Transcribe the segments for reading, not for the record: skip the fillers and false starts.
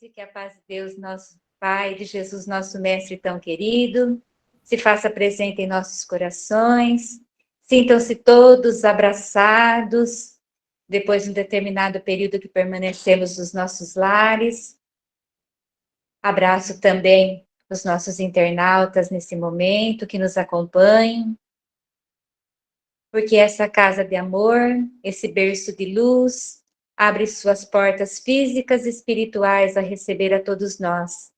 noite, que a paz de Deus, nosso Pai, de Jesus, nosso Mestre tão querido, se faça presente em nossos corações. Sintam-se todos abraçados, depois de um determinado período que permanecemos nos nossos lares. Abraço também os nossos internautas nesse momento, que nos acompanham, porque essa casa de amor, esse berço de luz, abre suas portas físicas e espirituais a receber a todos nós.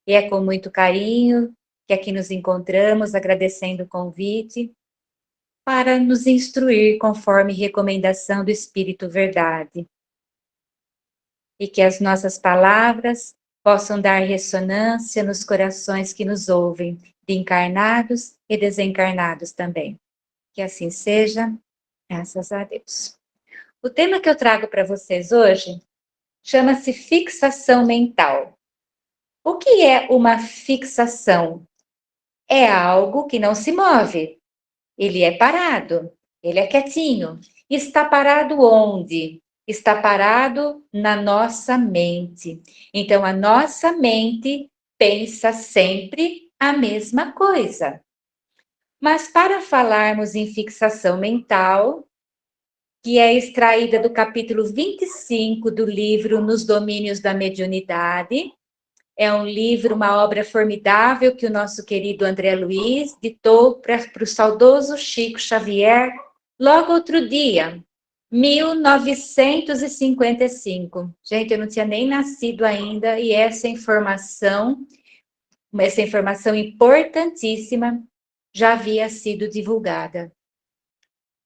E é com muito carinho que aqui nos encontramos, agradecendo o convite, para nos instruir conforme recomendação do Espírito Verdade. E que as nossas palavras possam dar ressonância nos corações que nos ouvem, de encarnados e desencarnados também. Que assim seja, graças a Deus. O tema que eu trago para vocês hoje chama-se fixação mental. O que é uma fixação? É algo que não se move. Ele é parado, ele é quietinho. Está parado onde? Está parado na nossa mente. Então, a nossa mente pensa sempre a mesma coisa. Mas para falarmos em fixação mental, que é extraída do capítulo 25 do livro Nos Domínios da Mediunidade. É um livro, uma obra formidável que o nosso querido André Luiz ditou para o saudoso Chico Xavier, logo outro dia, 1955. Gente, eu não tinha nem nascido ainda e essa informação importantíssima, já havia sido divulgada.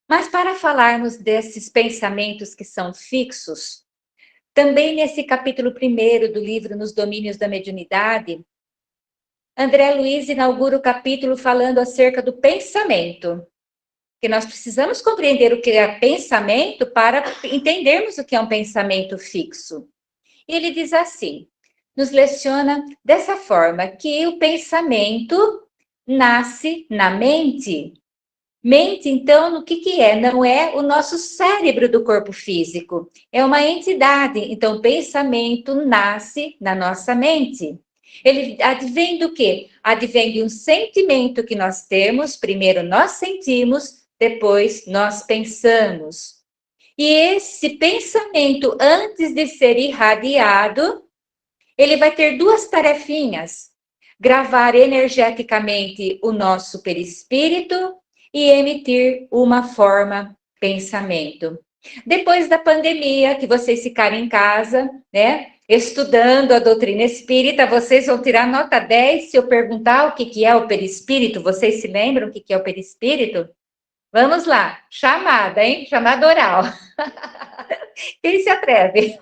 Mas para falarmos desses pensamentos que são fixos, também nesse capítulo 1º do livro Nos Domínios da Mediunidade, André Luiz inaugura o capítulo falando acerca do pensamento, que nós precisamos compreender o que é pensamento para entendermos o que é um pensamento fixo. E ele diz assim, nos leciona dessa forma, que o pensamento nasce na mente. Mente, então, o que é? Não é o nosso cérebro do corpo físico, é uma entidade. Então, o pensamento nasce na nossa mente. Ele advém do quê? Advém de um sentimento que nós temos, primeiro nós sentimos, depois nós pensamos. E esse pensamento, antes de ser irradiado, ele vai ter duas tarefinhas: gravar energeticamente o nosso perispírito e emitir uma forma pensamento. Depois da pandemia, que vocês ficaram em casa, né, estudando a doutrina espírita, vocês vão tirar nota 10 se eu perguntar o que é o perispírito. Vocês se lembram o que é o perispírito? Vamos lá, chamada, hein? Chamada oral. Quem se atreve?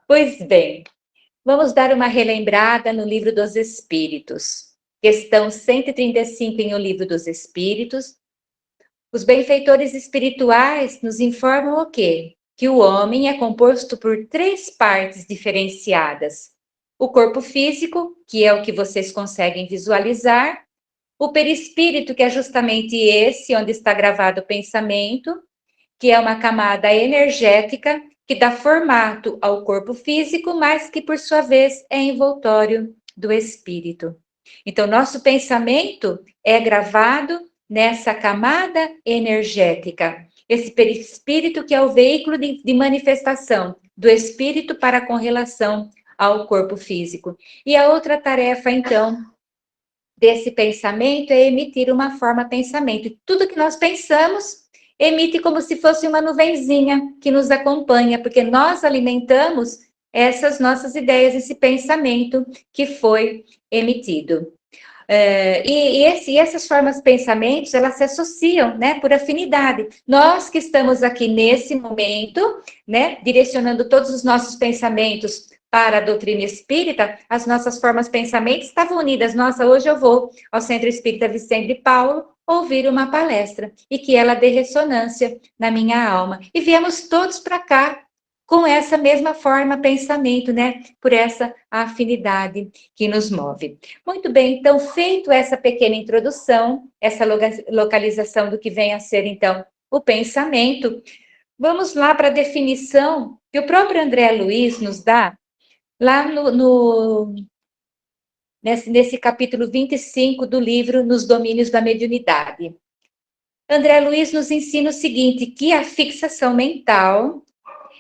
Pois bem, vamos dar uma relembrada no Livro dos Espíritos. Questão 135 em O Livro dos Espíritos. Os benfeitores espirituais nos informam o quê? Que o homem é composto por 3 partes diferenciadas. O corpo físico, que é o que vocês conseguem visualizar. O perispírito, que é justamente esse onde está gravado o pensamento, que é uma camada energética que dá formato ao corpo físico, mas que, por sua vez, é envoltório do espírito. Então, nosso pensamento é gravado nessa camada energética. Esse perispírito que é o veículo de manifestação do espírito para com relação ao corpo físico. E a outra tarefa, então, desse pensamento é emitir uma forma pensamento. E tudo que nós pensamos emite como se fosse uma nuvenzinha que nos acompanha, porque nós alimentamos essas nossas ideias, esse pensamento que foi emitido. E essas formas de pensamentos, elas se associam, né, por afinidade. Nós que estamos aqui nesse momento, né, direcionando todos os nossos pensamentos para a doutrina espírita, as nossas formas de pensamento estavam unidas. Nossa, hoje eu vou ao Centro Espírita Vicente de Paulo ouvir uma palestra e que ela dê ressonância na minha alma. E viemos todos para cá com essa mesma forma pensamento, né? Por essa afinidade que nos move. Muito bem, então, feito essa pequena introdução, essa localização do que vem a ser, então, o pensamento, Vamos lá para a definição que o próprio André Luiz nos dá, lá nesse capítulo 25 do livro Nos Domínios da Mediunidade. André Luiz nos ensina o seguinte, que a fixação mental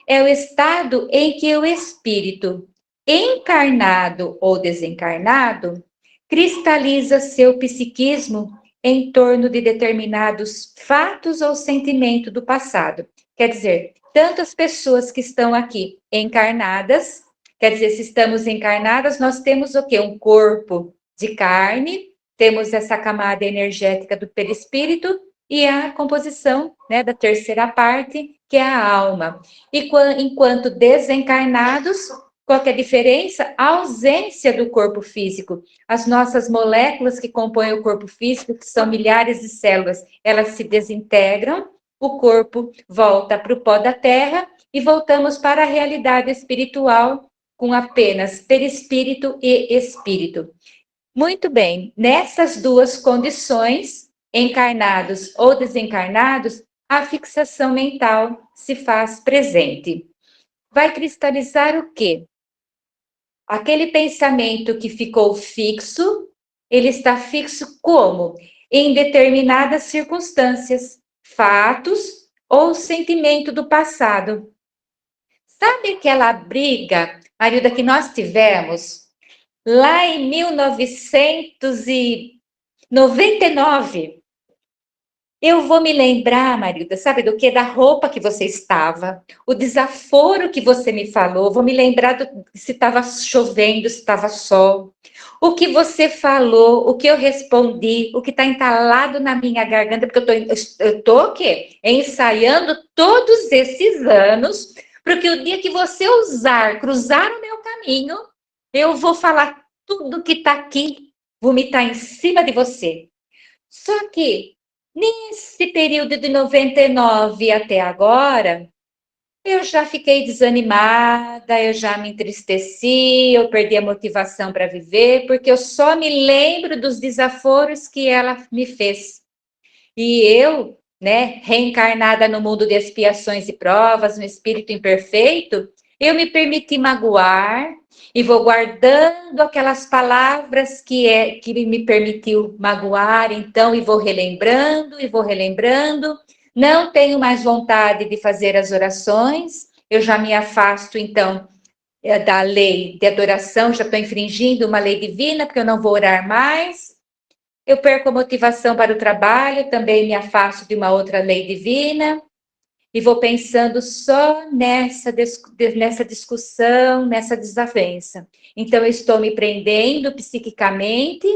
é o estado em que o espírito, encarnado ou desencarnado, cristaliza seu psiquismo em torno de determinados fatos ou sentimento do passado. Quer dizer, tanto as pessoas que estão aqui encarnadas, quer dizer, se estamos encarnadas, nós temos o quê? Um corpo de carne, temos essa camada energética do perispírito e a composição, né, da terceira parte, que é a alma. E enquanto desencarnados, qual que é a diferença? A ausência do corpo físico. As nossas moléculas que compõem o corpo físico, que são milhares de células, elas se desintegram, o corpo volta para o pó da terra e voltamos para a realidade espiritual com apenas perispírito e espírito. Muito bem, nessas duas condições, encarnados ou desencarnados, a fixação mental se faz presente. Vai cristalizar o quê? Aquele pensamento que ficou fixo, ele está fixo como? Em determinadas circunstâncias, fatos ou sentimento do passado. Sabe aquela briga, Marilda, que nós tivemos lá em 1999? Eu vou me lembrar, Marilda, sabe do que? Da roupa que você estava, o desaforo que você me falou, vou me lembrar se estava chovendo, se estava sol, o que você falou, o que eu respondi, o que está entalado na minha garganta, porque eu tô o quê? Ensaiando todos esses anos, porque o dia que você cruzar o meu caminho, eu vou falar tudo que está aqui, vomitar em cima de você. Só que nesse período de 99 até agora, eu já fiquei desanimada, eu já me entristeci, eu perdi a motivação para viver, porque eu só me lembro dos desaforos que ela me fez. E eu, né, reencarnada no mundo de expiações e provas, no espírito imperfeito, eu me permiti magoar e vou guardando aquelas palavras que me permitiu magoar, então, e vou relembrando, e vou relembrando. Não tenho mais vontade de fazer as orações, eu já me afasto, então, da lei de adoração, já estou infringindo uma lei divina, porque eu não vou orar mais. Eu perco a motivação para o trabalho, também me afasto de uma outra lei divina e vou pensando só nessa discussão, nessa desavença. Então, eu estou me prendendo psiquicamente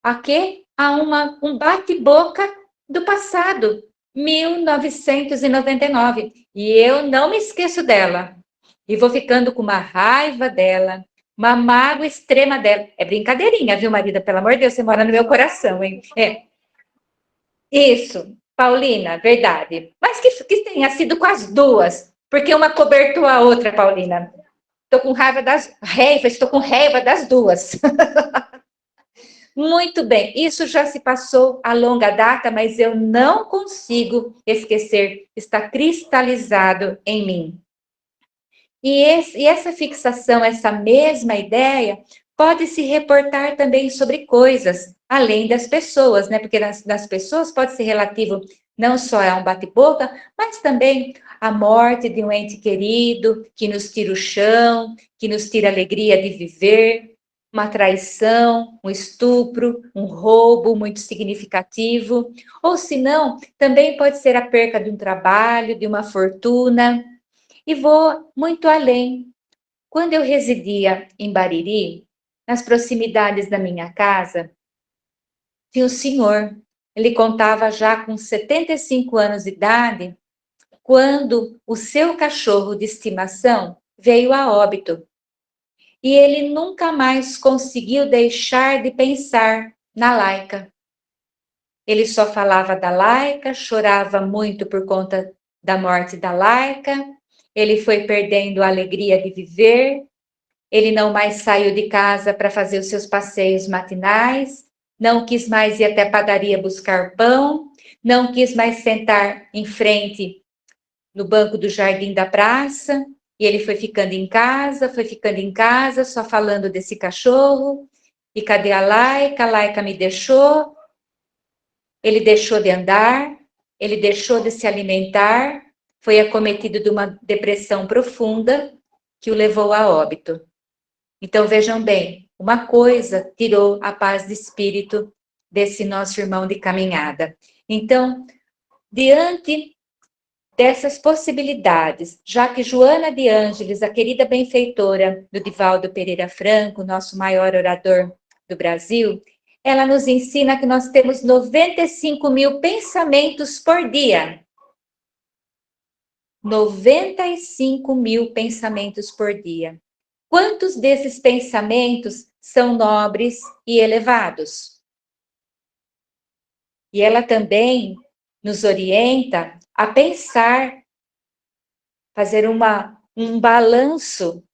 a quê? A um bate-boca do passado, 1999. E eu não me esqueço dela. E vou ficando com uma raiva dela, uma mágoa extrema dela. É brincadeirinha, viu, Marida? Pelo amor de Deus, você mora no meu coração, hein? É. Isso, Paulina, verdade. Mas que tenha sido com as duas, porque uma cobertou a outra, Paulina. Estou com raiva das duas. Muito bem, isso já se passou a longa data, mas eu não consigo esquecer, está cristalizado em mim. E essa fixação, essa mesma ideia, pode se reportar também sobre coisas, além das pessoas, né? Porque nas pessoas pode ser relativo não só a um bate-boca, mas também a morte de um ente querido, que nos tira o chão, que nos tira a alegria de viver, uma traição, um estupro, um roubo muito significativo, ou se não, também pode ser a perca de um trabalho, de uma fortuna. E vou muito além. Quando eu residia em Bariri, nas proximidades da minha casa, tinha um senhor. Ele contava já com 75 anos de idade, quando o seu cachorro de estimação veio a óbito. E ele nunca mais conseguiu deixar de pensar na Laica. Ele só falava da Laica, chorava muito por conta da morte da Laica, ele foi perdendo a alegria de viver, ele não mais saiu de casa para fazer os seus passeios matinais, não quis mais ir até a padaria buscar pão, não quis mais sentar em frente no banco do jardim da praça, e ele foi ficando em casa, só falando desse cachorro. E cadê a Laika? A Laika me deixou. Ele deixou de andar, ele deixou de se alimentar, foi acometido de uma depressão profunda que o levou a óbito. Então, vejam bem, uma coisa tirou a paz de espírito desse nosso irmão de caminhada. Então, diante dessas possibilidades, já que Joana de Ângeles, a querida benfeitora do Divaldo Pereira Franco, nosso maior orador do Brasil, ela nos ensina que nós temos 95 mil pensamentos por dia. 95 mil pensamentos por dia. Quantos desses pensamentos são nobres e elevados? E ela também nos orienta a pensar, fazer um balanço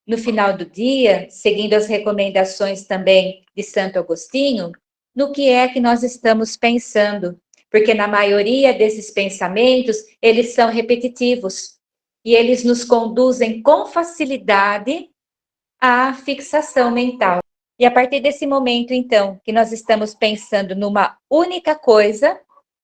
no final do dia, seguindo as recomendações também de Santo Agostinho, no que é que nós estamos pensando. Porque na maioria desses pensamentos, eles são repetitivos e eles nos conduzem com facilidade à fixação mental. E a partir desse momento, então, que nós estamos pensando numa única coisa,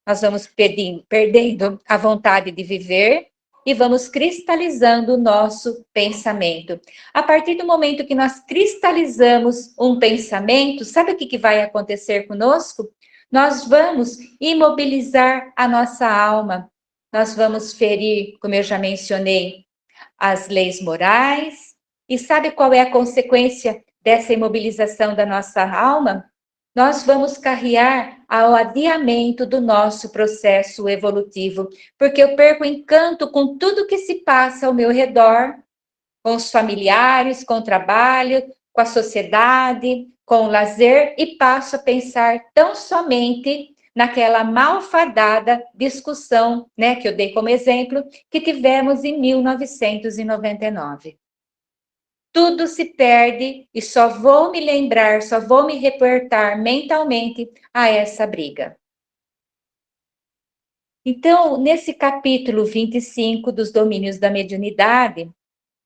nós vamos perdendo a vontade de viver e vamos cristalizando o nosso pensamento. A partir do momento que nós cristalizamos um pensamento, sabe o que vai acontecer conosco? Nós vamos imobilizar a nossa alma, nós vamos ferir, como eu já mencionei, as leis morais. E sabe qual é a consequência dessa imobilização da nossa alma? Nós vamos carrear ao adiamento do nosso processo evolutivo, porque eu perco o encanto com tudo que se passa ao meu redor, com os familiares, com o trabalho, com a sociedade, com o lazer, e passo a pensar tão somente naquela malfadada discussão, né, que eu dei como exemplo, que tivemos em 1999. Tudo se perde e só vou me lembrar, só vou me reportar mentalmente a essa briga. Então, nesse capítulo 25 dos domínios da mediunidade,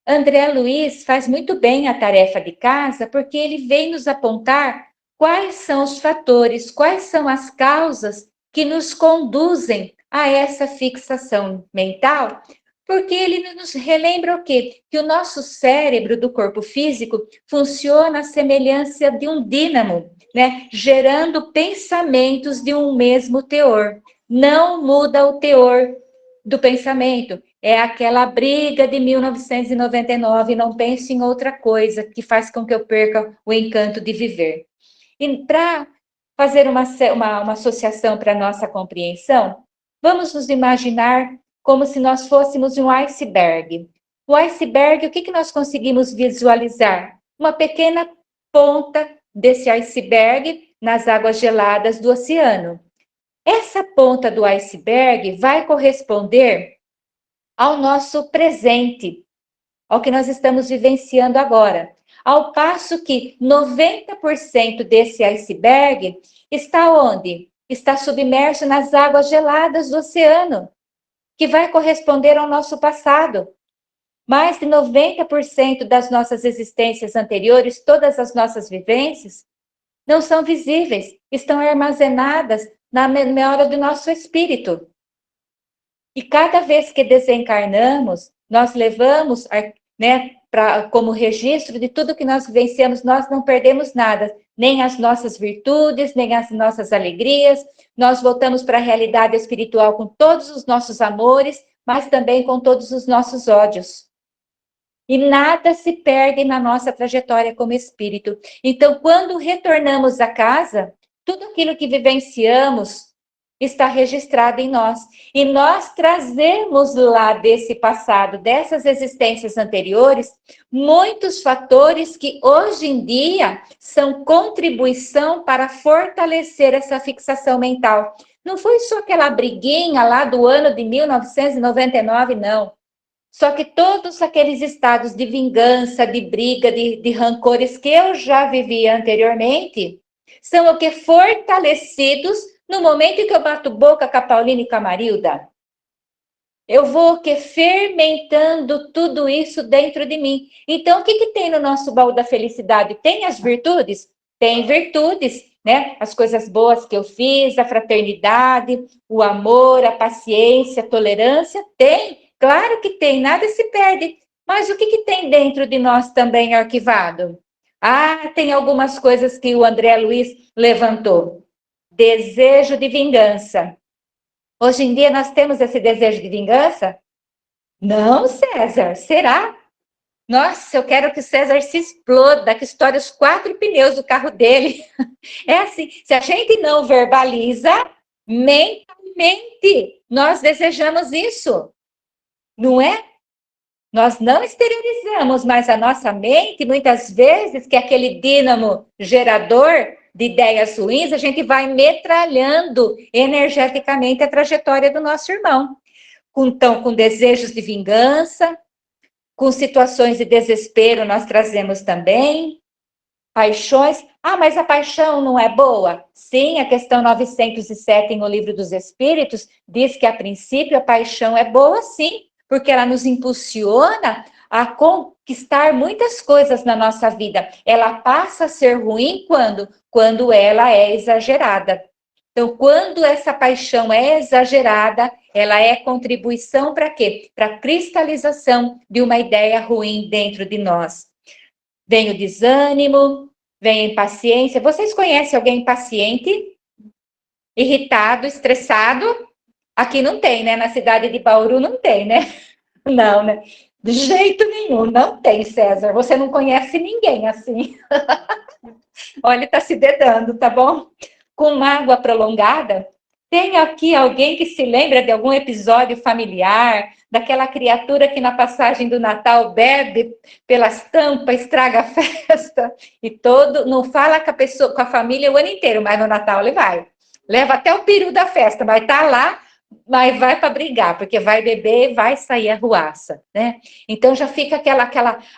André Luiz faz muito bem a tarefa de casa, porque ele vem nos apontar quais são os fatores, quais são as causas que nos conduzem a essa fixação mental, porque ele nos relembra o quê? Que o nosso cérebro do corpo físico funciona à semelhança de um dínamo, né? Gerando pensamentos de um mesmo teor. Não muda o teor do pensamento. É aquela briga de 1999, não pense em outra coisa que faz com que eu perca o encanto de viver. E para fazer uma associação para a nossa compreensão, vamos nos imaginar como se nós fôssemos um iceberg. O iceberg, o que nós conseguimos visualizar? Uma pequena ponta desse iceberg nas águas geladas do oceano. Essa ponta do iceberg vai corresponder ao nosso presente, ao que nós estamos vivenciando agora. Ao passo que 90% desse iceberg está onde? Está submerso nas águas geladas do oceano, que vai corresponder ao nosso passado. Mais de 90% das nossas existências anteriores, todas as nossas vivências, não são visíveis, estão armazenadas na memória do nosso espírito. E cada vez que desencarnamos, nós levamos, né, como registro de tudo que nós vivenciamos, nós não perdemos nada, nem as nossas virtudes, nem as nossas alegrias. Nós voltamos para a realidade espiritual com todos os nossos amores, mas também com todos os nossos ódios. E nada se perde na nossa trajetória como espírito. Então, quando retornamos à casa, tudo aquilo que vivenciamos está registrado em nós. E nós trazemos lá desse passado, dessas existências anteriores, muitos fatores que hoje em dia são contribuição para fortalecer essa fixação mental. Não foi só aquela briguinha lá do ano de 1999, não. Só que todos aqueles estados de vingança, de briga, de rancores que eu já vivia anteriormente, são o que fortalecidos no momento em que eu bato boca com a Paulina e com a Marilda. Eu vou fermentando tudo isso dentro de mim. Então, o que tem no nosso baú da felicidade? Tem as virtudes? Tem virtudes, né? As coisas boas que eu fiz, a fraternidade, o amor, a paciência, a tolerância. Tem, claro que tem, nada se perde. Mas o que tem dentro de nós também arquivado? Ah, tem algumas coisas que o André Luiz levantou. Desejo de vingança. Hoje em dia nós temos esse desejo de vingança? Não, César, será? Nossa, eu quero que o César se exploda, que estoure os 4 pneus do carro dele. É assim, se a gente não verbaliza, mentalmente, nós desejamos isso, não é? Nós não exteriorizamos, mas a nossa mente, muitas vezes, que é aquele dínamo gerador de ideias ruins, a gente vai metralhando energeticamente a trajetória do nosso irmão. Então, com desejos de vingança, com situações de desespero, nós trazemos também paixões. Ah, mas a paixão não é boa? Sim, a questão 907 no Livro dos Espíritos diz que, a princípio, a paixão é boa, sim, porque ela nos impulsiona a conquistar muitas coisas na nossa vida. Ela passa a ser ruim quando? Quando ela é exagerada. Então, quando essa paixão é exagerada, ela é contribuição para quê? Para a cristalização de uma ideia ruim dentro de nós. Vem o desânimo, vem a impaciência. Vocês conhecem alguém impaciente, irritado, estressado? Aqui não tem, né? Na cidade de Bauru não tem, né? Não, né? De jeito nenhum, não tem, César. Você não conhece ninguém assim. Olha, tá se dedando, tá bom? Com mágoa prolongada, tem aqui alguém que se lembra de algum episódio familiar, daquela criatura que na passagem do Natal bebe pelas tampas, estraga a festa e todo, não fala com a pessoa, com a família o ano inteiro, mas no Natal ele vai. Leva até o peru da festa, vai estar lá, mas vai para brigar, porque vai beber, vai sair a ruaça, né? Então já fica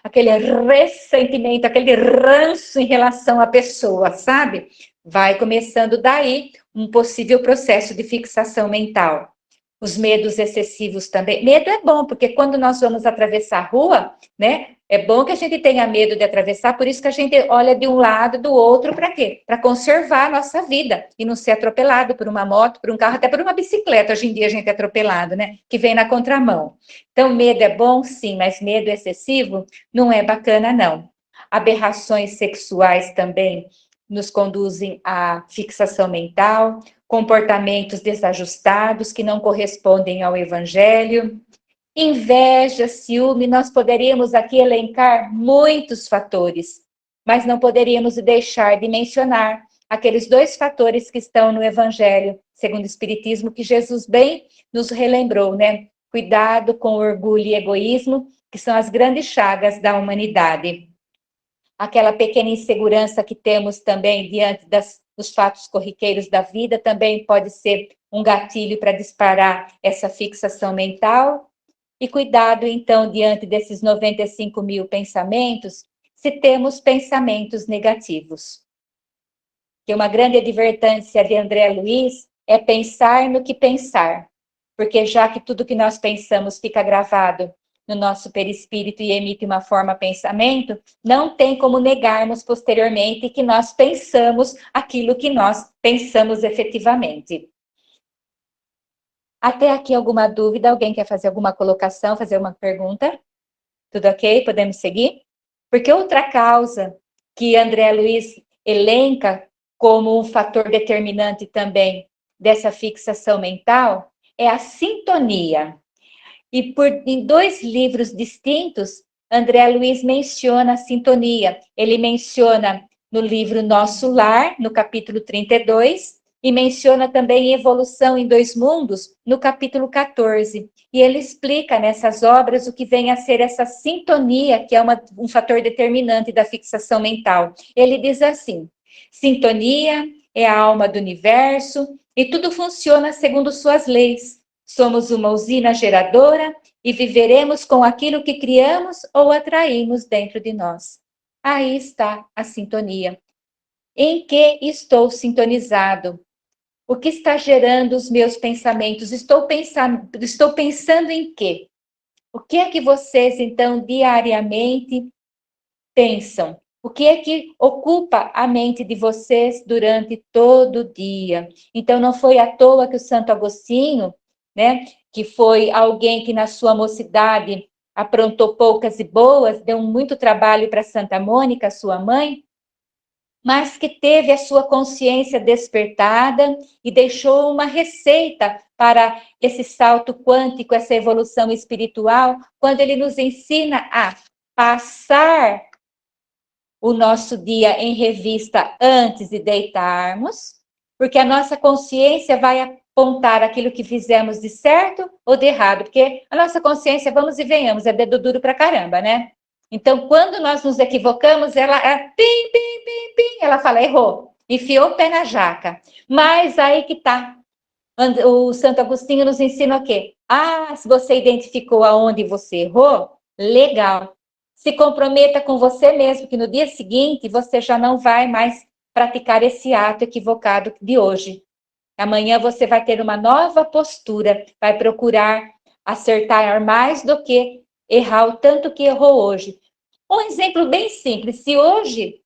aquele ressentimento, aquele ranço em relação à pessoa, sabe? Vai começando daí um possível processo de fixação mental. Os medos excessivos também. Medo é bom, porque quando nós vamos atravessar a rua, né? É bom que a gente tenha medo de atravessar, por isso que a gente olha de um lado, do outro, para quê? Para conservar a nossa vida e não ser atropelado por uma moto, por um carro, até por uma bicicleta. Hoje em dia a gente é atropelado, né? Que vem na contramão. Então, medo é bom, sim, mas medo excessivo não é bacana, não. Aberrações sexuais também nos conduzem à fixação mental, comportamentos desajustados que não correspondem ao evangelho, inveja, ciúme, nós poderíamos aqui elencar muitos fatores, mas não poderíamos deixar de mencionar aqueles 2 fatores que estão no evangelho, segundo o Espiritismo, que Jesus bem nos relembrou, né? Cuidado com orgulho e egoísmo, que são as grandes chagas da humanidade. Aquela pequena insegurança que temos também diante dos fatos corriqueiros da vida também pode ser um gatilho para disparar essa fixação mental. E cuidado, então, diante desses 95 mil pensamentos, se temos pensamentos negativos. Que uma grande advertência de André Luiz é pensar no que pensar, porque já que tudo que nós pensamos fica gravado no nosso perispírito e emite uma forma pensamento, não tem como negarmos posteriormente que nós pensamos aquilo que nós pensamos efetivamente. Até aqui alguma dúvida? Alguém quer fazer alguma colocação, fazer uma pergunta? Tudo ok? Podemos seguir? Porque outra causa que André Luiz elenca como um fator determinante também dessa fixação mental é a sintonia. E em 2 livros distintos, André Luiz menciona a sintonia. Ele menciona no livro Nosso Lar, no capítulo 32, e menciona também Evolução em 2 Mundos, no capítulo 14. E ele explica nessas obras o que vem a ser essa sintonia, que é um fator determinante da fixação mental. Ele diz assim: sintonia é a alma do universo e tudo funciona segundo suas leis. Somos uma usina geradora e viveremos com aquilo que criamos ou atraímos dentro de nós. Aí está a sintonia. Em que estou sintonizado? O que está gerando os meus pensamentos? Estou pensando em quê? O que é que vocês, então, diariamente pensam? O que é que ocupa a mente de vocês durante todo o dia? Então, não foi à toa que o Santo Agostinho, né, que foi alguém que na sua mocidade aprontou poucas e boas, deu muito trabalho para Santa Mônica, sua mãe, mas que teve a sua consciência despertada e deixou uma receita para esse salto quântico, essa evolução espiritual, quando ele nos ensina a passar o nosso dia em revista antes de deitarmos, porque a nossa consciência vai apontar aquilo que fizemos de certo ou de errado, porque a nossa consciência, vamos e venhamos, é dedo duro pra caramba, né? Então, quando nós nos equivocamos, ela pim, pim, pim, pim, ela fala, errou, enfiou o pé na jaca. Mas aí que tá. O Santo Agostinho nos ensina o quê? Ah, se você identificou aonde você errou, legal. Se comprometa com você mesmo, que no dia seguinte você já não vai mais praticar esse ato equivocado de hoje. Amanhã você vai ter uma nova postura, vai procurar acertar mais do que errar o tanto que errou hoje. Um exemplo bem simples: se hoje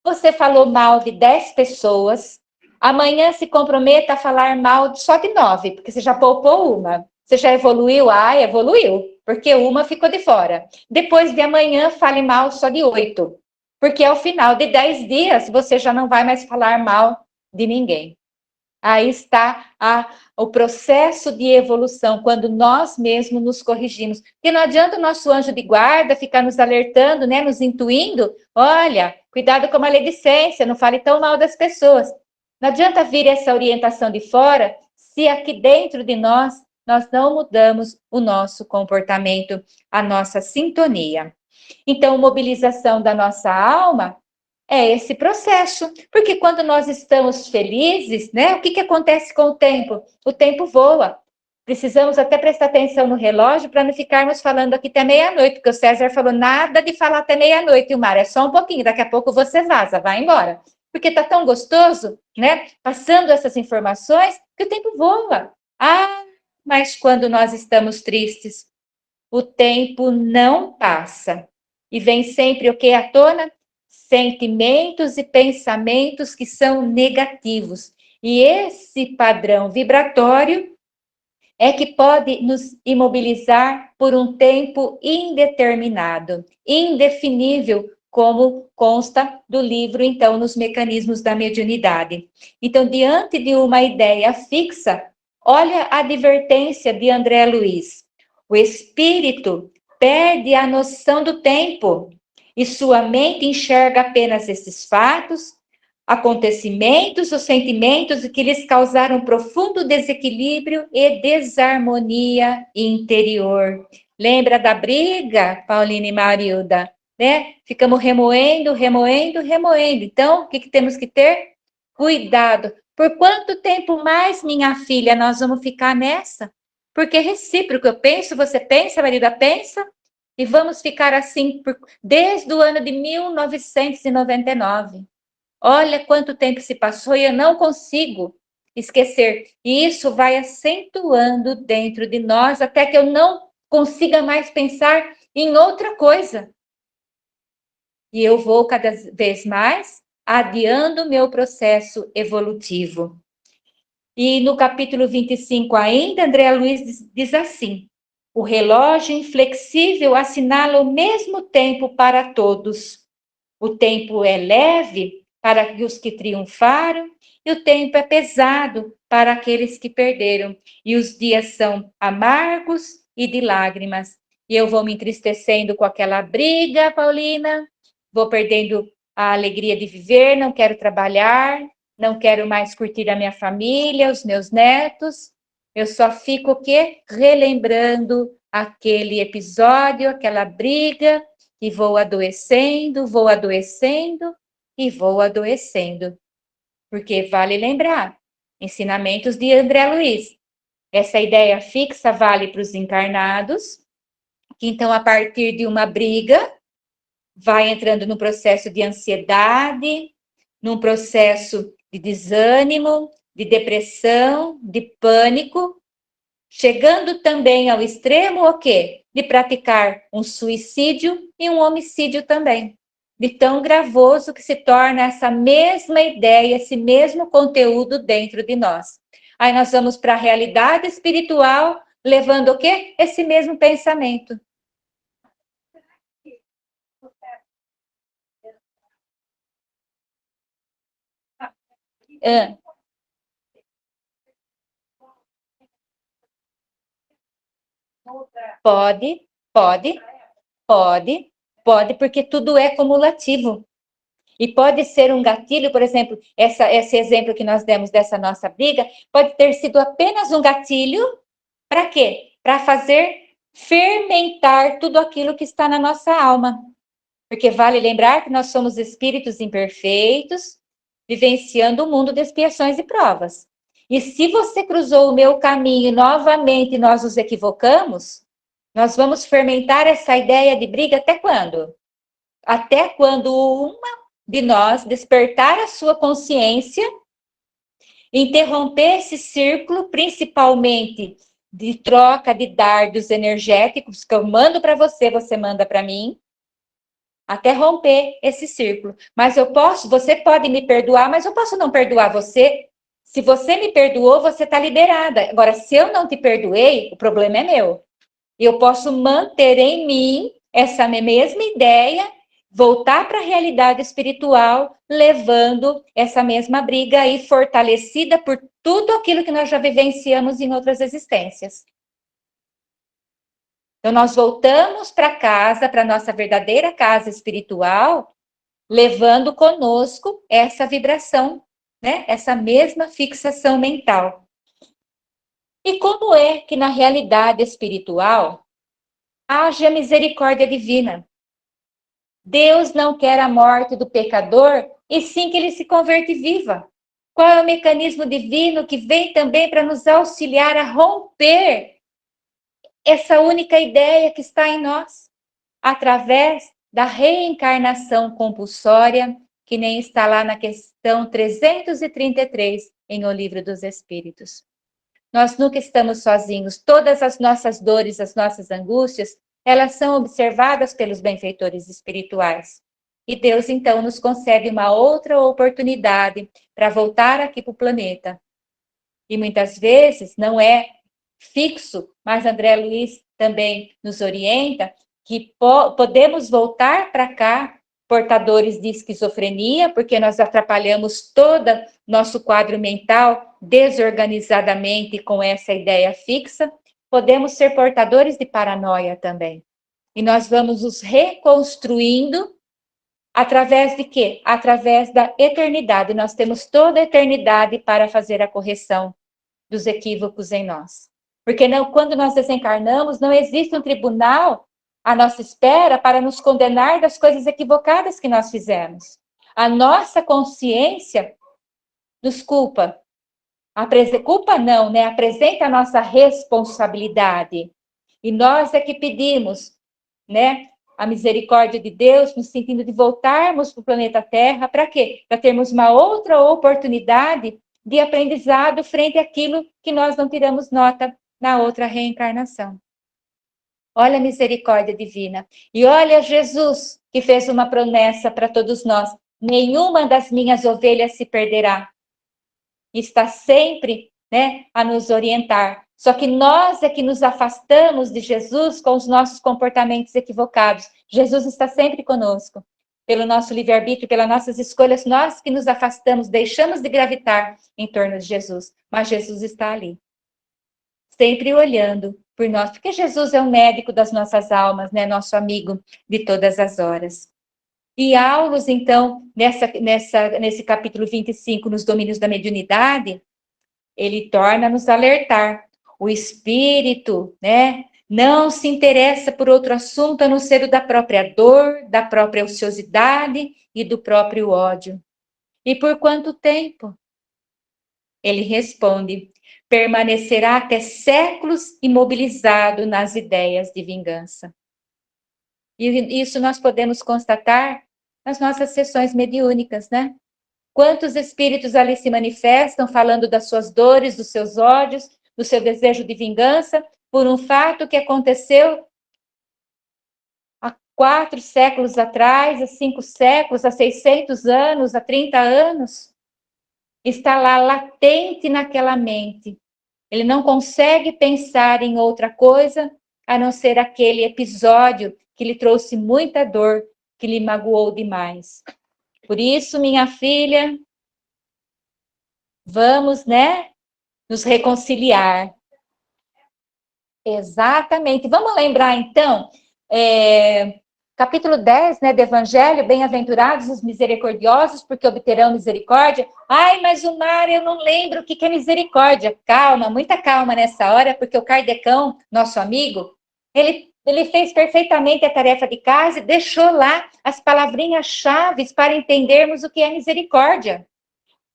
você falou mal de 10 pessoas, amanhã se comprometa a falar mal só de 9, porque você já poupou uma. Você já evoluiu? Ah, evoluiu, porque uma ficou de fora. Depois de amanhã, fale mal só de 8, porque ao final de 10 dias, você já não vai mais falar mal de ninguém. Aí está o processo de evolução, quando nós mesmos nos corrigimos. Porque não adianta o nosso anjo de guarda ficar nos alertando, né, nos intuindo. Olha, cuidado com a maledicência, não fale tão mal das pessoas. Não adianta vir essa orientação de fora, se aqui dentro de nós não mudamos o nosso comportamento, a nossa sintonia. Então, mobilização da nossa alma é esse processo, porque quando nós estamos felizes, né, o que que acontece com o tempo? O tempo voa. Precisamos até prestar atenção no relógio para não ficarmos falando aqui até meia-noite, porque o César falou nada de falar até meia-noite, e o Mar, é só um pouquinho, daqui a pouco você vaza, vai embora. Porque tá tão gostoso, né, passando essas informações, que o tempo voa. Ah, mas quando nós estamos tristes, o tempo não passa. E vem sempre o que à tona? Sentimentos e pensamentos que são negativos. E esse padrão vibratório é que pode nos imobilizar por um tempo indeterminado, indefinível, como consta do livro, então, nos mecanismos da mediunidade. Então, diante de uma ideia fixa, olha a advertência de André Luiz. O espírito perde a noção do tempo e sua mente enxerga apenas esses fatos, acontecimentos ou sentimentos que lhes causaram profundo desequilíbrio e desarmonia interior. Lembra da briga, Paulina e Marilda? Né? Ficamos remoendo, remoendo, remoendo. Então, o que, que temos que ter? Cuidado. Por quanto tempo mais, minha filha, nós vamos ficar nessa? Porque é recíproco. Eu penso, você pensa, a Marilda pensa, e vamos ficar assim desde o ano de 1999. Olha quanto tempo se passou e eu não consigo esquecer. E isso vai acentuando dentro de nós até que eu não consiga mais pensar em outra coisa. E eu vou cada vez mais adiando o meu processo evolutivo. E no capítulo 25 ainda, André Luiz diz assim: o relógio inflexível assinala o mesmo tempo para todos. O tempo é leve para os que triunfaram, e o tempo é pesado para aqueles que perderam. E os dias são amargos e de lágrimas. E eu vou me entristecendo com aquela briga, Paulina, vou perdendo a alegria de viver, não quero trabalhar, não quero mais curtir a minha família, os meus netos. Eu só fico o quê? Relembrando aquele episódio, aquela briga, e vou adoecendo e vou adoecendo. Porque vale lembrar, ensinamentos de André Luiz. Essa ideia fixa vale para os encarnados, que então, a partir de uma briga, vai entrando no processo de ansiedade, num processo de desânimo, de depressão, de pânico, chegando também ao extremo o quê? De praticar um suicídio e um homicídio também. De tão gravoso que se torna essa mesma ideia, esse mesmo conteúdo dentro de nós. Aí nós vamos para a realidade espiritual, levando o quê? Esse mesmo pensamento. Pode, pode, pode, porque tudo é cumulativo. E pode ser um gatilho, por exemplo, esse exemplo que nós demos dessa nossa briga, pode ter sido apenas um gatilho, para quê? Para fazer fermentar tudo aquilo que está na nossa alma. Porque vale lembrar que nós somos espíritos imperfeitos, vivenciando o mundo de expiações e provas. E se você cruzou o meu caminho novamente e nós nos equivocamos, nós vamos fermentar essa ideia de briga até quando? Até quando uma de nós despertar a sua consciência, interromper esse círculo, principalmente de troca de dardos energéticos que eu mando para você, você manda para mim, até romper esse círculo. Mas você pode me perdoar, mas eu posso não perdoar você. Se você me perdoou, você está liberada. Agora, se eu não te perdoei, o problema é meu. E eu posso manter em mim essa mesma ideia, voltar para a realidade espiritual, levando essa mesma briga aí fortalecida por tudo aquilo que nós já vivenciamos em outras existências. Então, nós voltamos para casa, para a nossa verdadeira casa espiritual, levando conosco essa vibração, né? Essa mesma fixação mental. E como é que na realidade espiritual age a misericórdia divina? Deus não quer a morte do pecador, e sim que ele se converte viva. Qual é o mecanismo divino que vem também para nos auxiliar a romper essa única ideia que está em nós? Através da reencarnação compulsória, que nem está lá na questão 333 em O Livro dos Espíritos. Nós nunca estamos sozinhos. Todas as nossas dores, as nossas angústias, elas são observadas pelos benfeitores espirituais. E Deus, então, nos concede uma outra oportunidade para voltar aqui para o planeta. E muitas vezes não é fixo, mas André Luiz também nos orienta que podemos voltar para cá portadores de esquizofrenia, porque nós atrapalhamos todo nosso quadro mental desorganizadamente com essa ideia fixa. Podemos ser portadores de paranoia também. E nós vamos nos reconstruindo através de quê? Através da eternidade. Nós temos toda a eternidade para fazer a correção dos equívocos em nós. Porque não, quando nós desencarnamos, não existe um tribunal à nossa espera para nos condenar das coisas equivocadas que nós fizemos. A nossa consciência nos culpa. Culpa não, né? Apresenta a nossa responsabilidade. E nós é que pedimos, né? A misericórdia de Deus, no sentido de voltarmos para o planeta Terra, para quê? Para termos uma outra oportunidade de aprendizado frente àquilo que nós não tiramos nota na outra reencarnação. Olha a misericórdia divina. E olha Jesus, que fez uma promessa para todos nós: nenhuma das minhas ovelhas se perderá. Está sempre, né, a nos orientar. Só que nós é que nos afastamos de Jesus com os nossos comportamentos equivocados. Jesus está sempre conosco. Pelo nosso livre-arbítrio, pelas nossas escolhas, nós que nos afastamos, deixamos de gravitar em torno de Jesus. Mas Jesus está ali, sempre olhando por nós, porque Jesus é o médico das nossas almas, né? Nosso amigo de todas as horas. E Aulos, então, nesse capítulo 25, nos domínios da mediunidade, ele torna a nos alertar. O espírito, né, não se interessa por outro assunto a não ser o da própria dor, da própria ociosidade e do próprio ódio. E por quanto tempo? Ele responde: permanecerá até séculos imobilizado nas ideias de vingança. E isso nós podemos constatar nas nossas sessões mediúnicas, né? Quantos espíritos ali se manifestam falando das suas dores, dos seus ódios, do seu desejo de vingança, por um fato que aconteceu há 4 séculos atrás, há 5 séculos, há 600 anos, há 30 anos? Está lá latente naquela mente. Ele não consegue pensar em outra coisa a não ser aquele episódio que lhe trouxe muita dor, que lhe magoou demais. Por isso, minha filha, vamos, né, nos reconciliar. Exatamente. Vamos lembrar, então, capítulo 10, né, do Evangelho, bem-aventurados os misericordiosos, porque obterão misericórdia. Ai, mas o Mar, eu não lembro o que é misericórdia. Calma, muita calma nessa hora, porque o Kardecão, nosso amigo, ele fez perfeitamente a tarefa de casa e deixou lá as palavrinhas-chave para entendermos o que é misericórdia.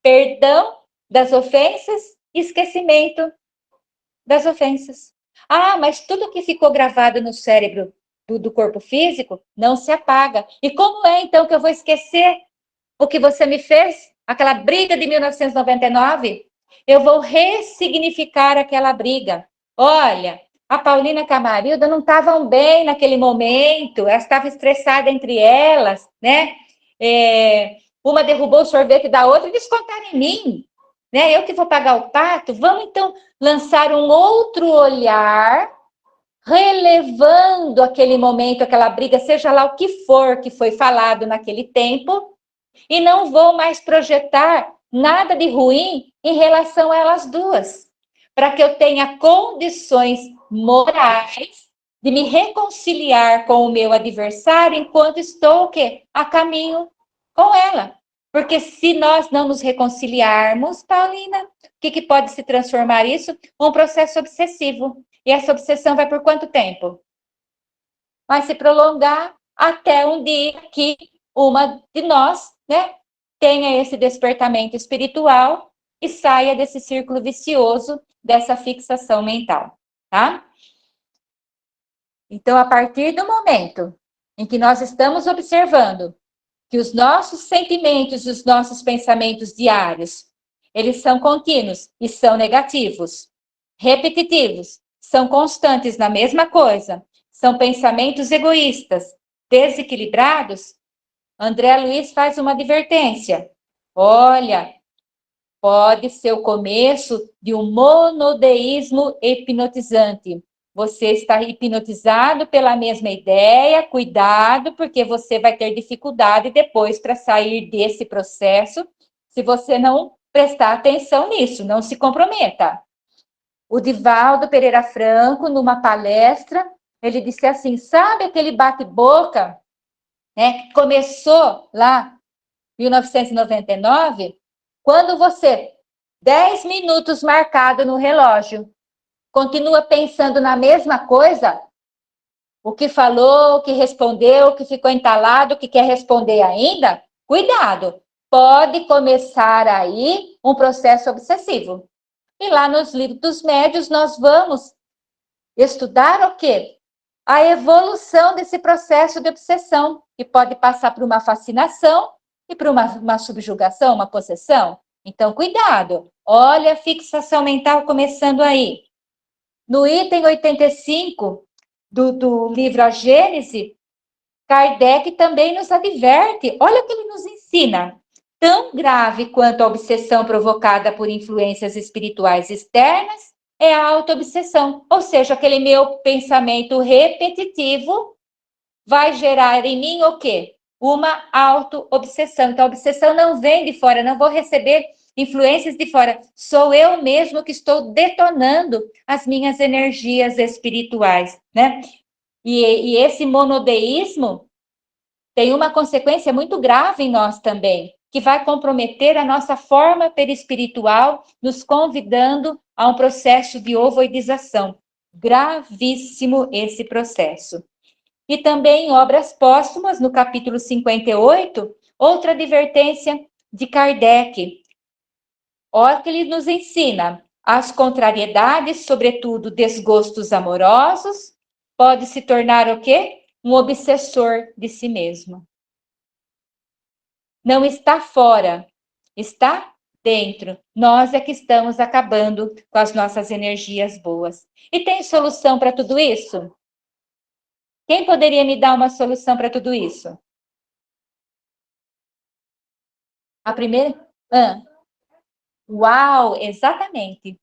Perdão das ofensas e esquecimento das ofensas. Ah, mas tudo que ficou gravado no cérebro do corpo físico não se apaga. E como é, então, que eu vou esquecer o que você me fez? Aquela briga de 1999? Eu vou ressignificar aquela briga. Olha, a Paulina e a Marilda não estavam bem naquele momento, elas estavam estressadas entre elas, né? Uma derrubou o sorvete da outra e descontaram em mim. Né? Eu que vou pagar o pato. Vamos, então, lançar um outro olhar, relevando aquele momento, aquela briga, seja lá o que for que foi falado naquele tempo, e não vou mais projetar nada de ruim em relação a elas duas, para que eu tenha condições morais de me reconciliar com o meu adversário enquanto estou o quê? A caminho com ela. Porque se nós não nos reconciliarmos, Paulina, o que pode se transformar isso? Um processo obsessivo. E essa obsessão vai por quanto tempo? Vai se prolongar até um dia que uma de nós, né, tenha esse despertamento espiritual e saia desse círculo vicioso, dessa fixação mental, tá? Então, a partir do momento em que nós estamos observando que os nossos sentimentos e os nossos pensamentos diários, eles são contínuos e são negativos, repetitivos, são constantes na mesma coisa, são pensamentos egoístas, desequilibrados, André Luiz faz uma advertência. Olha, pode ser o começo de um monodeísmo hipnotizante. Você está hipnotizado pela mesma ideia, cuidado, porque você vai ter dificuldade depois para sair desse processo, se você não prestar atenção nisso, não se comprometa. O Divaldo Pereira Franco, numa palestra, ele disse assim, sabe aquele bate-boca, né, que começou lá em 1999, quando você, 10 minutos marcado no relógio, continua pensando na mesma coisa, o que falou, o que respondeu, o que ficou entalado, o que quer responder ainda, cuidado, pode começar aí um processo obsessivo. E lá nos livros dos médios nós vamos estudar o quê? A evolução desse processo de obsessão, que pode passar por uma fascinação e por uma subjugação, uma possessão. Então, cuidado. Olha a fixação mental começando aí. No item 85 do livro A Gênese, Kardec também nos adverte. Olha o que ele nos ensina. Tão grave quanto a obsessão provocada por influências espirituais externas é a autoobsessão. Ou seja, aquele meu pensamento repetitivo vai gerar em mim o quê? Uma autoobsessão. Então, a obsessão não vem de fora, não vou receber influências de fora. Sou eu mesmo que estou detonando as minhas energias espirituais, né? E esse monodeísmo tem uma consequência muito grave em nós também, que vai comprometer a nossa forma perispiritual, nos convidando a um processo de ovoidização. Gravíssimo esse processo. E também em Obras Póstumas, no capítulo 58, outra advertência de Kardec. Olha que ele nos ensina. As contrariedades, sobretudo desgostos amorosos, pode se tornar o quê? Um obsessor de si mesmo. Não está fora, Está dentro. Nós é que estamos acabando com as nossas energias boas. E tem solução para tudo isso? Quem poderia me dar uma solução para tudo isso? A primeira? Uau, exatamente.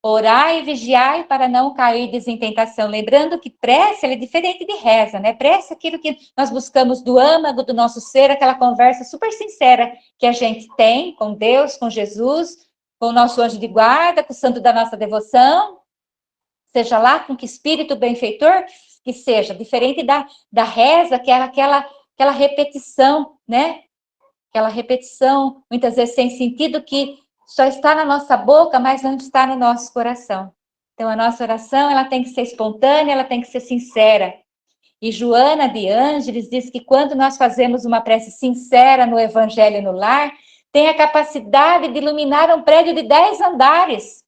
Orai e vigiai para não cair em tentação. Lembrando que prece é diferente de reza, né? Prece é aquilo que nós buscamos do âmago do nosso ser, aquela conversa super sincera que a gente tem com Deus, com Jesus, com o nosso anjo de guarda, com o santo da nossa devoção, seja lá com que espírito benfeitor que seja, diferente da reza, que é aquela repetição, né? Aquela repetição, muitas vezes sem sentido, que só está na nossa boca, mas não está no nosso coração. Então, a nossa oração, ela tem que ser espontânea, ela tem que ser sincera. E Joana de Ângeles diz que quando nós fazemos uma prece sincera no Evangelho no lar, tem a capacidade de iluminar um prédio de 10 andares,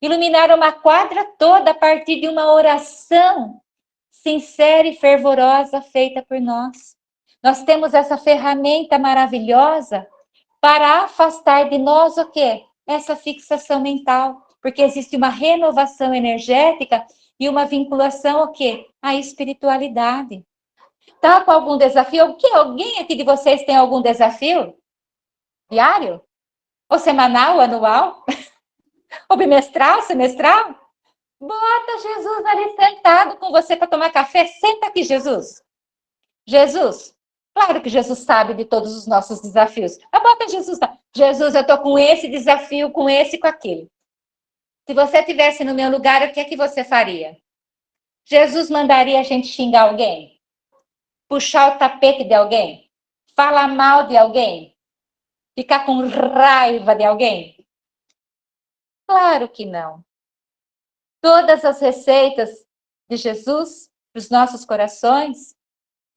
iluminar uma quadra toda a partir de uma oração sincera e fervorosa feita por nós. Nós temos essa ferramenta maravilhosa para afastar de nós o quê? Essa fixação mental, porque existe uma renovação energética e uma vinculação o quê? À espiritualidade. Tá com algum desafio? O que? Alguém aqui de vocês tem algum desafio? Diário? Ou semanal, anual? Ou bimestral, semestral? Bota Jesus ali sentado com você para tomar café. Senta aqui, Jesus. Jesus. Claro que Jesus sabe de todos os nossos desafios. Mas bota Jesus. Jesus, eu estou com esse desafio, com esse e com aquele. Se você estivesse no meu lugar, o que é que você faria? Jesus mandaria a gente xingar alguém? Puxar o tapete de alguém? Falar mal de alguém? Ficar com raiva de alguém? Claro que não. Todas as receitas de Jesus para os nossos corações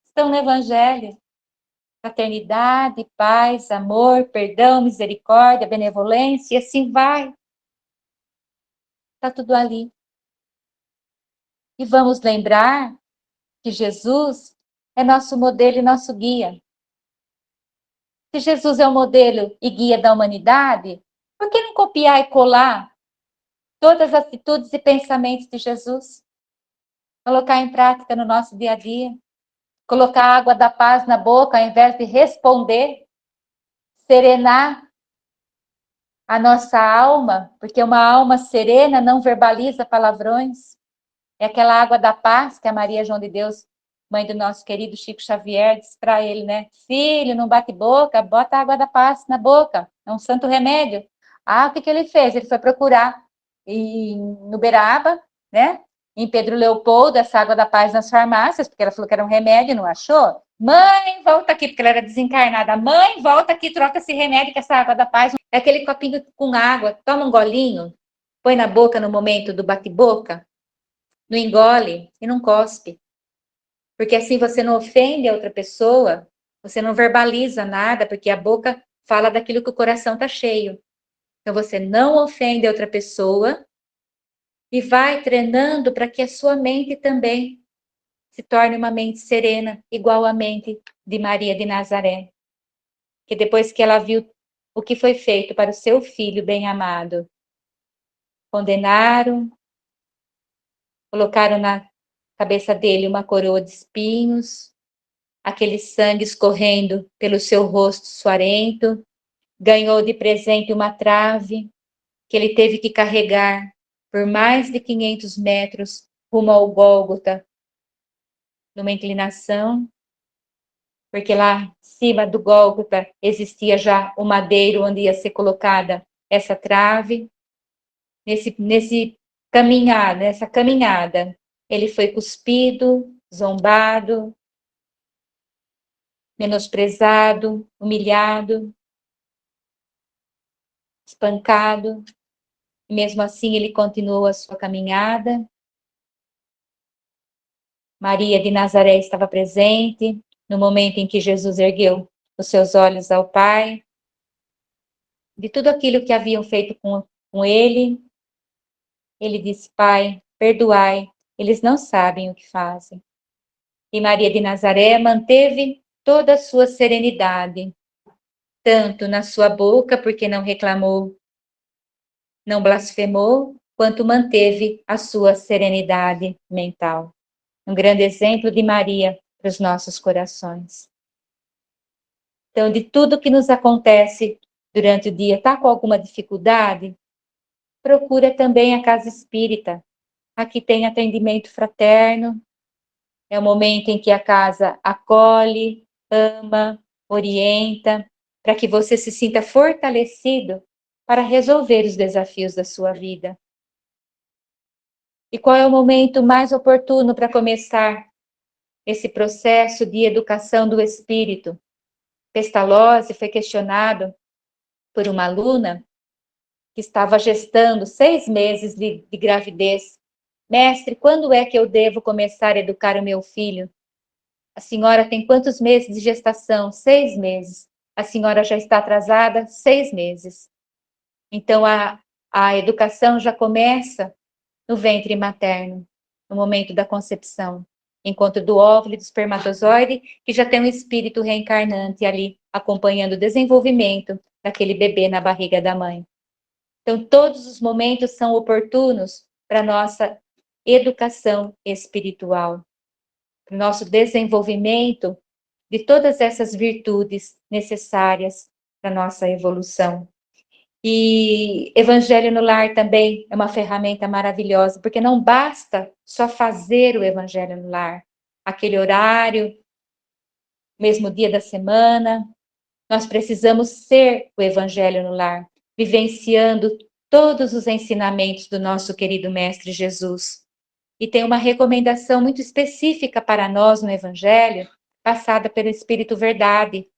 estão no Evangelho. Fraternidade, paz, amor, perdão, misericórdia, benevolência, e assim vai. Está tudo ali. E vamos lembrar que Jesus é nosso modelo e nosso guia. Se Jesus é o modelo e guia da humanidade, por que não copiar e colar todas as atitudes e pensamentos de Jesus? Colocar em prática no nosso dia a dia. Colocar a água da paz na boca, ao invés de responder, serenar a nossa alma, porque uma alma serena não verbaliza palavrões. É aquela água da paz que a Maria João de Deus, mãe do nosso querido Chico Xavier, disse para ele, né? Filho, não bate boca, bota a água da paz na boca. É um santo remédio. Ah, o que ele fez? Ele foi procurar no Beraba, né? Em Pedro Leopoldo, essa água da paz nas farmácias, porque ela falou que era um remédio, não achou? Mãe, volta aqui, porque ela era desencarnada. Mãe, volta aqui, troca esse remédio com essa água da paz. É aquele copinho com água, toma um golinho, põe na boca no momento do bate-boca, não engole e não cospe. Porque assim você não ofende a outra pessoa, você não verbaliza nada, porque a boca fala daquilo que o coração está cheio. Então você não ofende a outra pessoa e vai treinando para que a sua mente também se torne uma mente serena, igual à mente de Maria de Nazaré. Que depois que ela viu o que foi feito para o seu filho bem-amado, condenaram, colocaram na cabeça dele uma coroa de espinhos, aquele sangue escorrendo pelo seu rosto suarento, ganhou de presente uma trave que ele teve que carregar por mais de 500 metros rumo ao Gólgota, numa inclinação, porque lá em cima do Gólgota existia já o madeiro onde ia ser colocada essa trave. Nessa caminhada, ele foi cuspido, zombado, menosprezado, humilhado, espancado. E mesmo assim, ele continuou a sua caminhada. Maria de Nazaré estava presente no momento em que Jesus ergueu os seus olhos ao Pai. De tudo aquilo que haviam feito com ele, ele disse: Pai, perdoai, eles não sabem o que fazem. E Maria de Nazaré manteve toda a sua serenidade. tanto na sua boca, porque não reclamou, não blasfemou, quanto manteve a sua serenidade mental. Um grande exemplo de Maria para os nossos corações. Então, de tudo que nos acontece durante o dia, está com alguma dificuldade? Procura também a casa espírita. Aqui tem atendimento fraterno, é o momento em que a casa acolhe, ama, orienta, para que você se sinta fortalecido para resolver os desafios da sua vida. E qual é o momento mais oportuno para começar esse processo de educação do espírito? Pestalozzi foi questionado por uma aluna que estava gestando 6 meses de gravidez. Mestre, quando é que eu devo começar a educar o meu filho? A senhora tem quantos meses de gestação? 6 meses. A senhora já está atrasada 6 meses. Então, a educação já começa no ventre materno, no momento da concepção. Encontro do óvulo e do espermatozoide, que já tem um espírito reencarnante ali, acompanhando o desenvolvimento daquele bebê na barriga da mãe. Então, todos os momentos são oportunos para a nossa educação espiritual, para o nosso desenvolvimento de todas essas virtudes necessárias para a nossa evolução. E Evangelho no Lar também é uma ferramenta maravilhosa, porque não basta só fazer o Evangelho no Lar, aquele horário, mesmo dia da semana. Nós precisamos ser o Evangelho no Lar, vivenciando todos os ensinamentos do nosso querido Mestre Jesus. E tem uma recomendação muito específica para nós no Evangelho, passada pelo Espírito Verdade,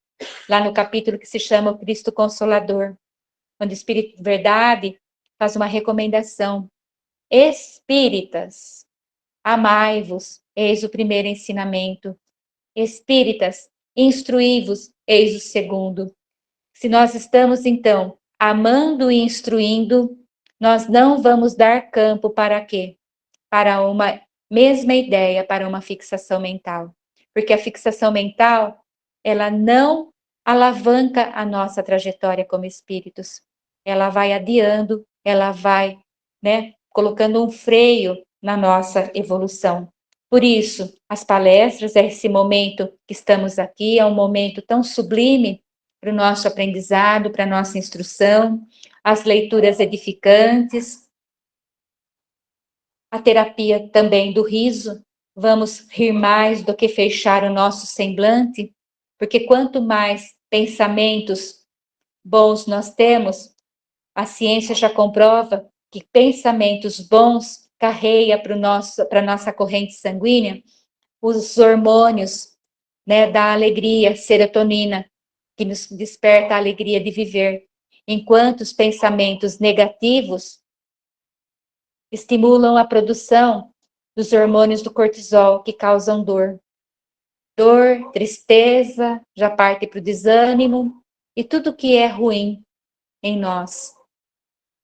lá no capítulo que se chama O Cristo Consolador, onde o Espírito Verdade faz uma recomendação. Espíritas, amai-vos, eis o primeiro ensinamento. Espíritas, instruí-vos, eis o segundo. Se nós estamos, então, amando e instruindo, nós não vamos dar campo para quê? Para uma mesma ideia, para uma fixação mental. Porque a fixação mental, ela não alavanca a nossa trajetória como espíritos. Ela vai adiando, ela vai, colocando um freio na nossa evolução. Por isso, as palestras, esse momento que estamos aqui, é um momento tão sublime para o nosso aprendizado, para a nossa instrução, as leituras edificantes, a terapia também do riso. Vamos rir mais do que fechar o nosso semblante, porque quanto mais pensamentos bons nós temos, a ciência já comprova que pensamentos bons carreia para a nossa corrente sanguínea os hormônios, da alegria, serotonina, que nos desperta a alegria de viver, enquanto os pensamentos negativos estimulam a produção dos hormônios do cortisol, que causam dor. Dor, tristeza, já parte para o desânimo, e tudo que é ruim em nós,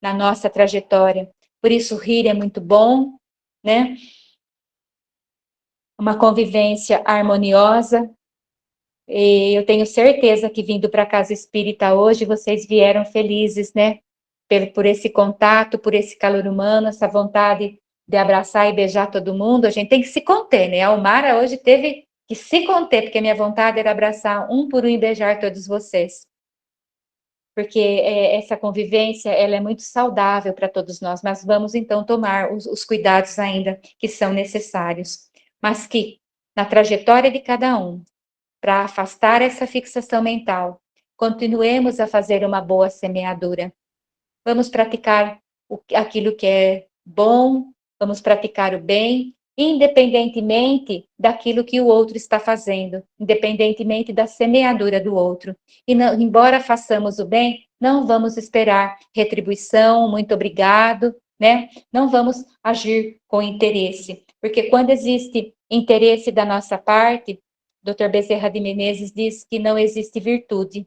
na nossa trajetória. Por isso, rir é muito bom, né? Uma convivência harmoniosa. E eu tenho certeza que vindo para a Casa Espírita hoje, vocês vieram felizes, né? Por esse contato, por esse calor humano, essa vontade de abraçar e beijar todo mundo. A gente tem que se conter, né? A Almara hoje teve que se conter, porque a minha vontade era abraçar um por um e beijar todos vocês. Porque essa convivência, ela é muito saudável para todos nós, mas vamos então tomar os cuidados ainda que são necessários. Mas que, na trajetória de cada um, para afastar essa fixação mental, continuemos a fazer uma boa semeadura. Vamos praticar aquilo que é bom, vamos praticar o bem, independentemente daquilo que o outro está fazendo, independentemente da semeadura do outro. E não, embora façamos o bem, não vamos esperar retribuição, muito obrigado, né? Não vamos agir com interesse, porque quando existe interesse da nossa parte, Dr. Bezerra de Menezes diz que não existe virtude.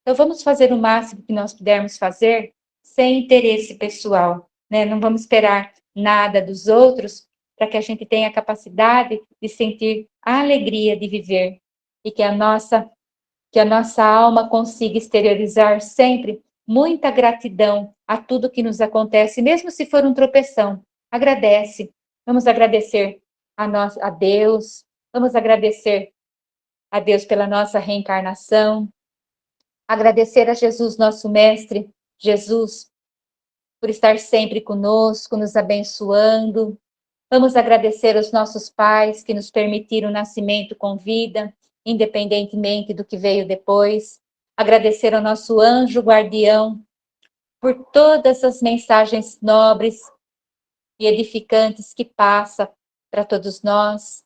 Então, vamos fazer o máximo que nós pudermos fazer sem interesse pessoal, né? Não vamos esperar nada dos outros para que a gente tenha a capacidade de sentir a alegria de viver e que que a nossa alma consiga exteriorizar sempre muita gratidão a tudo que nos acontece, mesmo se for um tropeção. Agradece. Vamos agradecer a Deus, vamos agradecer a Deus pela nossa reencarnação, agradecer a Jesus, nosso Mestre, Jesus, por estar sempre conosco, nos abençoando. Vamos agradecer aos nossos pais que nos permitiram o nascimento com vida, independentemente do que veio depois. Agradecer ao nosso anjo guardião por todas as mensagens nobres e edificantes que passa para todos nós.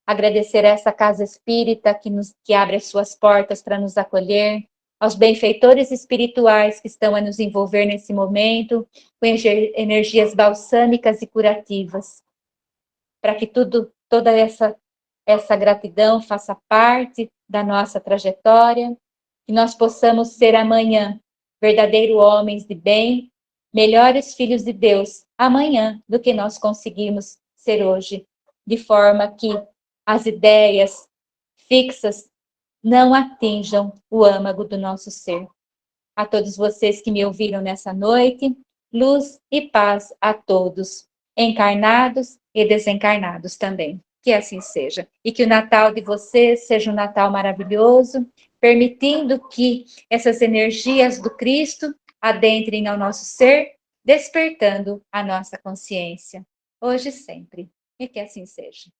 Agradecer a essa casa espírita que abre as suas portas para nos acolher, aos benfeitores espirituais que estão a nos envolver nesse momento, com energias balsâmicas e curativas, para que toda essa gratidão faça parte da nossa trajetória, que nós possamos ser amanhã verdadeiros homens de bem, melhores filhos de Deus amanhã do que nós conseguimos ser hoje, de forma que as ideias fixas não atinjam o âmago do nosso ser. A todos vocês que me ouviram nessa noite, luz e paz a todos, encarnados e desencarnados também. Que assim seja. E que o Natal de vocês seja um Natal maravilhoso, permitindo que essas energias do Cristo adentrem ao nosso ser, despertando a nossa consciência, hoje e sempre. E que assim seja.